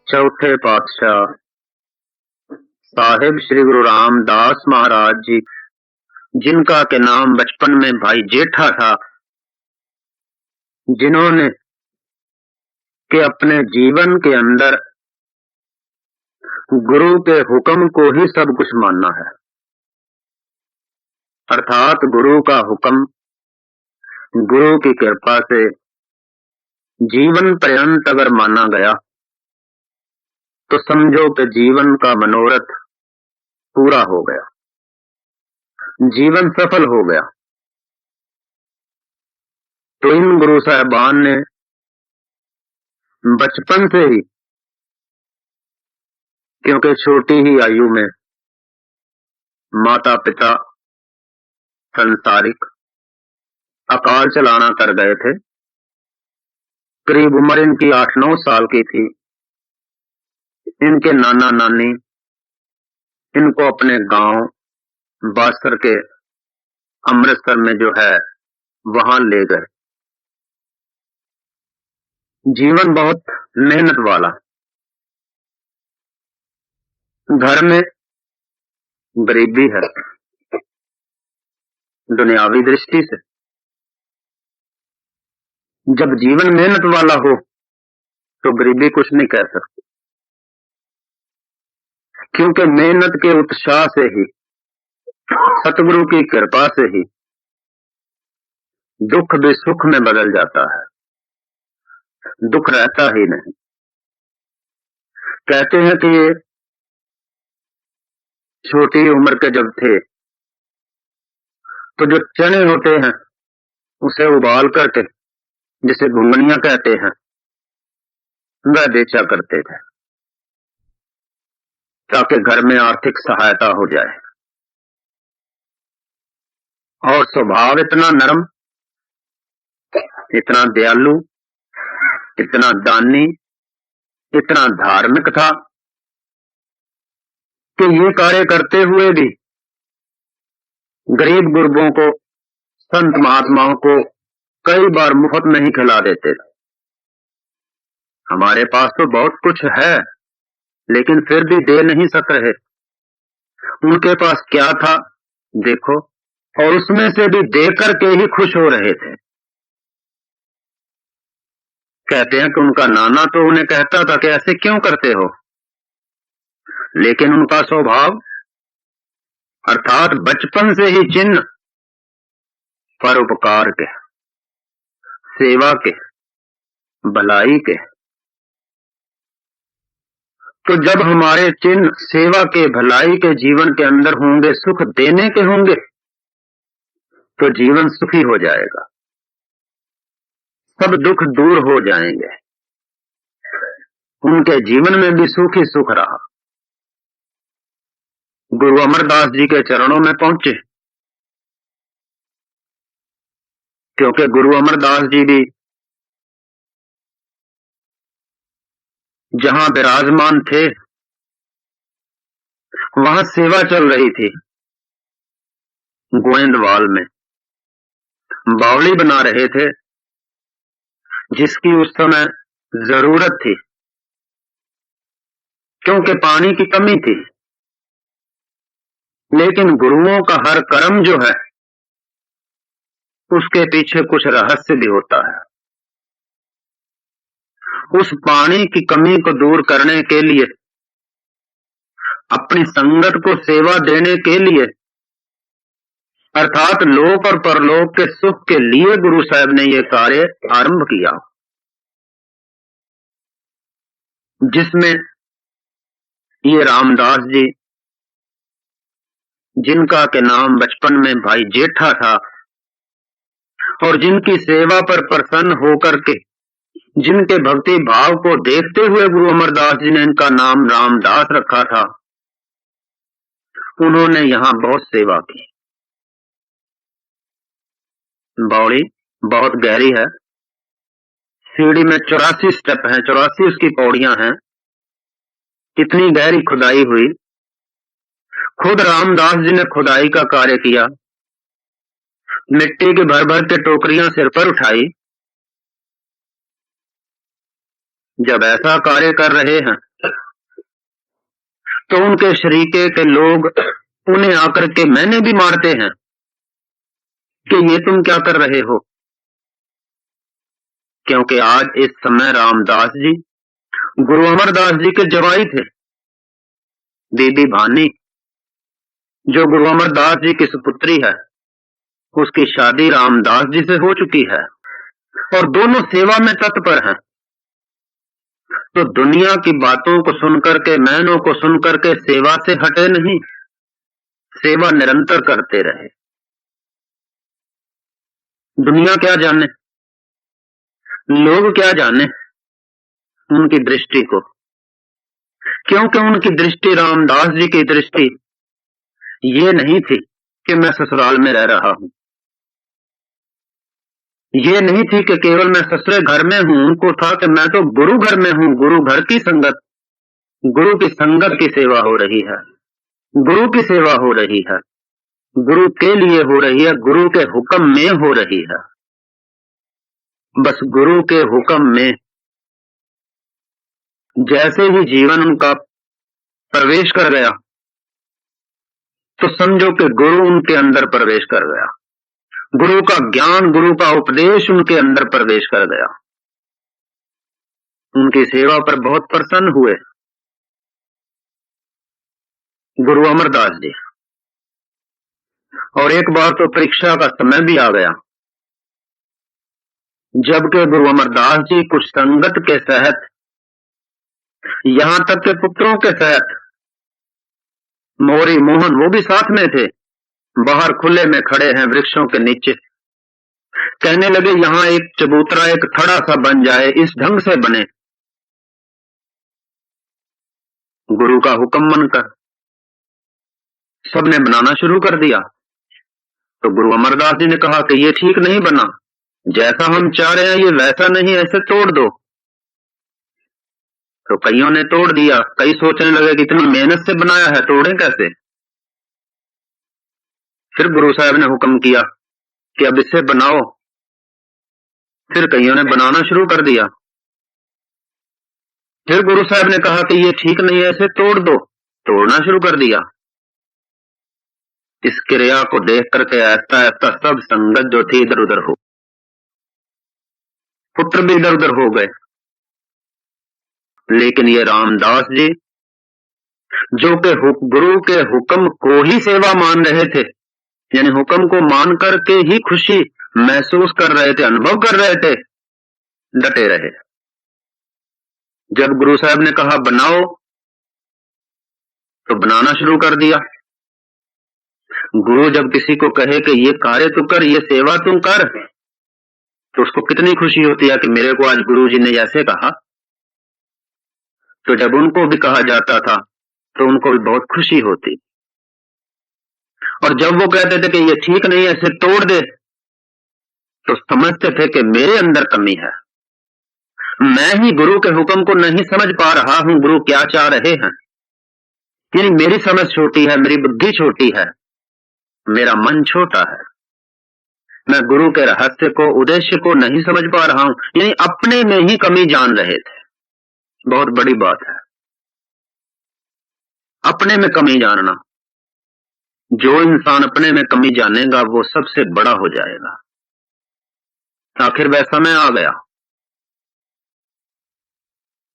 चौथे पातशाह साहिब श्री गुरु रामदास महाराज जी, जिनका के नाम बचपन में भाई जेठा था, जिन्होंने के अपने जीवन के अंदर गुरु के हुक्म को ही सब कुछ मानना है। अर्थात गुरु का हुक्म, गुरु की कृपा से जीवन पर्यंत अगर माना गया तो समझो कि जीवन का मनोरथ पूरा हो गया, जीवन सफल हो गया। तो इन गुरु साहबान ने बचपन से ही, क्योंकि छोटी ही आयु में माता पिता संसारिक अकाल चलाना कर गए थे। करीब उम्र इनकी 8-9 साल की थी। इनके नाना नानी इनको अपने गांव बासर के अमृतसर में जो है वहां ले गए। जीवन बहुत मेहनत वाला, घर में गरीबी है दुनियावी दृष्टि से। जब जीवन मेहनत वाला हो तो गरीबी कुछ नहीं कह सकती, क्योंकि मेहनत के उत्साह से ही, सतगुरु की कृपा से ही दुख भी सुख में बदल जाता है, दुख रहता ही नहीं। कहते हैं कि ये छोटी उम्र के जब थे तो जो चने होते हैं उसे उबाल करके, जिसे घुंगनियां कहते हैं, वह बेचा करते थे ताकि घर में आर्थिक सहायता हो जाए। और स्वभाव इतना नरम, इतना दयालु, इतना दानी, इतना धार्मिक था कि ये कार्य करते हुए भी गरीब गुरबों को, संत महात्माओं को कई बार मुफ्त में ही खिला देते थे। हमारे पास तो बहुत कुछ है लेकिन फिर भी दे नहीं सक रहे। उनके पास क्या था देखो, और उसमें से भी दे करके ही खुश हो रहे थे। कहते हैं कि उनका नाना तो उन्हें कहता था कि ऐसे क्यों करते हो, लेकिन उनका स्वभाव, अर्थात बचपन से ही चिन्ह परोपकार के, सेवा के, भलाई के। तो जब हमारे चिन्ह सेवा के, भलाई के जीवन के अंदर होंगे, सुख देने के होंगे, तो जीवन सुखी हो जाएगा, सब दुख दूर हो जाएंगे। उनके जीवन में भी सुख ही सुख रहा। गुरु अमरदास जी के चरणों में पहुंचे, क्योंकि गुरु अमरदास जी भी जहां विराजमान थे वहां सेवा चल रही थी। गोविंदवाल में बावड़ी बना रहे थे, जिसकी उस समय जरूरत थी, क्योंकि पानी की कमी थी। लेकिन गुरुओं का हर कर्म जो है उसके पीछे कुछ रहस्य भी होता है। उस पानी की कमी को दूर करने के लिए, अपनी संगत को सेवा देने के लिए, अर्थात लोक और परलोक के सुख के लिए गुरु साहब ने यह कार्य आरंभ किया, जिसमें ये रामदास जी, जिनका के नाम बचपन में भाई जेठा था, और जिनकी सेवा पर प्रसन्न होकर के, जिनके भक्ति भाव को देखते हुए गुरु अमरदास जी ने इनका नाम रामदास रखा था, उन्होंने यहां बहुत सेवा की। बावड़ी बहुत गहरी है, सीढ़ी में 84 स्टेप हैं, 84 उसकी पौड़ियां हैं, इतनी गहरी खुदाई हुई। खुद रामदास जी ने खुदाई का कार्य किया, मिट्टी की भर भर के टोकरियां सिर पर उठाई। जब ऐसा कार्य कर रहे हैं तो उनके शरीके के लोग उन्हें आकर के मैंने भी मारते हैं कि ये तुम क्या कर रहे हो। क्योंकि आज इस समय रामदास जी गुरु अमरदास जी के जवाई थे। दीदी भानी जो गुरु अमरदास जी की सुपुत्री है, उसकी शादी रामदास जी से हो चुकी है और दोनों सेवा में तत्पर हैं। तो दुनिया की बातों को सुनकर के, मैनों को सुनकर के सेवा से हटे नहीं, सेवा निरंतर करते रहे। दुनिया क्या जाने, लोग क्या जाने उनकी दृष्टि को, क्योंकि उनकी दृष्टि, रामदास जी की दृष्टि ये नहीं थी कि मैं ससुराल में रह रहा हूं, ये नहीं थी कि केवल मैं ससुरे घर में हूं। उनको था कि मैं तो गुरु घर में हूं, गुरु घर की संगत, गुरु की संगत की सेवा हो रही है, गुरु की सेवा हो रही है, गुरु के लिए हो रही है, गुरु के हुक्म में हो रही है। बस गुरु के हुक्म में जैसे ही जीवन उनका प्रवेश कर गया तो समझो कि गुरु उनके अंदर प्रवेश कर गया, गुरु का ज्ञान, गुरु का उपदेश उनके अंदर प्रवेश कर गया। उनकी सेवा पर बहुत प्रसन्न हुए गुरु अमरदास जी। और एक बार तो परीक्षा का समय भी आ गया, जबकि गुरु अमरदास जी कुछ संगत के तहत, यहां तक के पुत्रों के तहत, मोरी मोहन वो भी साथ में थे, बाहर खुले में खड़े हैं वृक्षों के नीचे, कहने लगे यहां एक चबूतरा, एक थड़ा सा बन जाए, इस ढंग से बने। गुरु का हुक्म मानकर सबने बनाना शुरू कर दिया। तो गुरु अमरदास जी ने कहा कि ये ठीक नहीं बना, जैसा हम चाह रहे हैं ये वैसा नहीं, ऐसे तोड़ दो। तो कईयों ने तोड़ दिया, कई सोचने लगे कि इतनी मेहनत से बनाया है, तोड़े कैसे। फिर गुरु साहब ने हुक्म किया कि अब इसे बनाओ। फिर कईयों ने बनाना शुरू कर दिया। फिर गुरु साहब ने कहा कि ये ठीक नहीं है, इसे तोड़ दो, तोड़ना शुरू कर दिया। इस क्रिया को देख करके ऐसा ऐसा सब संगत जो थी इधर उधर हो, पुत्र भी इधर उधर हो गए। लेकिन ये रामदास जी जो के गुरु के हुक्म को ही सेवा मान रहे थे, यानी हुक्म को मान करके ही खुशी महसूस कर रहे थे, अनुभव कर रहे थे, डटे रहे। जब गुरु साहब ने कहा बनाओ तो बनाना शुरू कर दिया। गुरु जब किसी को कहे कि ये कार्य तू कर, ये सेवा तू कर, तो उसको कितनी खुशी होती है कि मेरे को आज गुरु जी ने ऐसे कहा। तो जब उनको भी कहा जाता था तो उनको भी बहुत खुशी होती। और जब वो कहते थे कि ये ठीक नहीं है, इसे तोड़ दे, तो समझते थे कि मेरे अंदर कमी है, मैं ही गुरु के हुक्म को नहीं समझ पा रहा हूं, गुरु क्या चाह रहे हैं। यानी मेरी समझ छोटी है, मेरी बुद्धि छोटी है, मेरा मन छोटा है, मैं गुरु के रहस्य को, उद्देश्य को नहीं समझ पा रहा हूं। यानी अपने में ही कमी जान रहे थे। बहुत बड़ी बात है अपने में कमी जानना। जो इंसान अपने में कमी जानेगा वो सबसे बड़ा हो जाएगा। आखिर वह समय आ गया,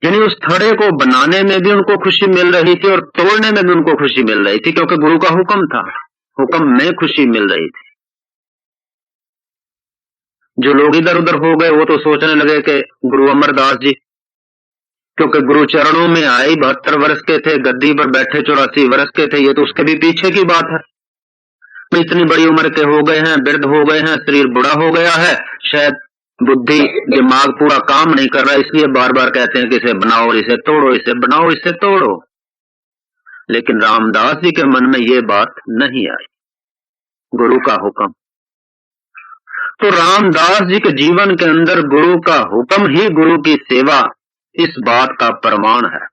यानी उस थड़े को बनाने में भी उनको खुशी मिल रही थी और तोड़ने में भी उनको खुशी मिल रही थी, क्योंकि गुरु का हुक्म था, हुक्म में खुशी मिल रही थी। जो लोग इधर उधर हो गए वो तो सोचने लगे कि गुरु अमरदास जी, क्योंकि गुरु चरणों में आए 72 वर्ष के थे, गद्दी पर बैठे 84 वर्ष के थे, ये तो उसके भी पीछे की बात है। इतनी बड़ी उम्र के हो गए हैं, वृद्ध हो गए हैं, शरीर बुढ़ा हो गया है, शायद बुद्धि दिमाग पूरा काम नहीं कर रहा, इसलिए बार बार कहते हैं कि इसे बनाओ, इसे तोड़ो, इसे बनाओ, इसे तोड़ो। लेकिन रामदास जी के मन में ये बात नहीं आई, गुरु का हुक्म। तो रामदास जी के जीवन के अंदर गुरु का हुक्म ही गुरु की सेवा, इस बात का प्रमाण है।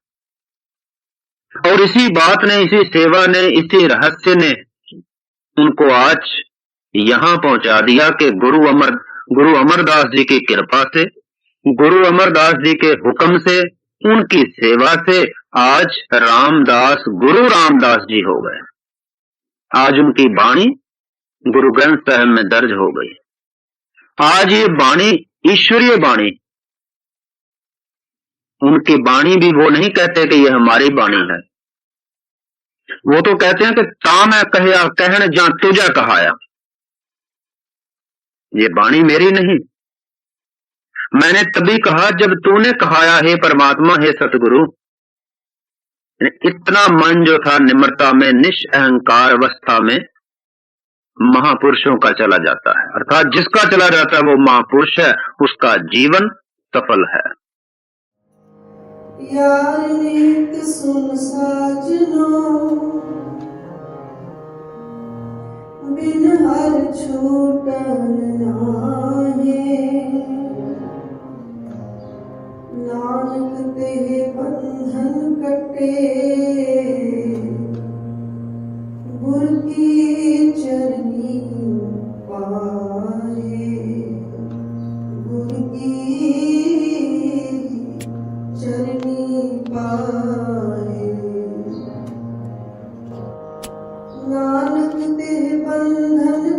और इसी बात ने, इसी सेवा ने, इसी रहस्य ने उनको आज यहां पहुंचा दिया कि गुरु अमरदास जी की कृपा से, गुरु अमरदास जी के हुक्म से, उनकी सेवा से आज रामदास गुरु रामदास जी हो गए। आज उनकी वाणी गुरु ग्रंथ साहिब में दर्ज हो गई। आज ये वाणी ईश्वरीय वाणी, उनकी वाणी भी वो नहीं कहते कि ये हमारी वाणी है, वो तो कहते हैं कि ता मैं कहया कहन जा तुझा कहाया, ये वाणी मेरी नहीं, मैंने तभी कहा जब तूने कहाया हे परमात्मा हे सतगुरु। इतना मन जो था निम्रता में, निष्अहंकार अवस्था में महापुरुषों का चला जाता है, अर्थात जिसका चला जाता है वो महापुरुष है, उसका जीवन सफल है। यार नेक सुन साजनो, बिन हर छूटन नाहे, नानक तेरे बंधन कटे, गुर की चरनी पाए, गुर की चरनी पाए। नानक तेरे बंधन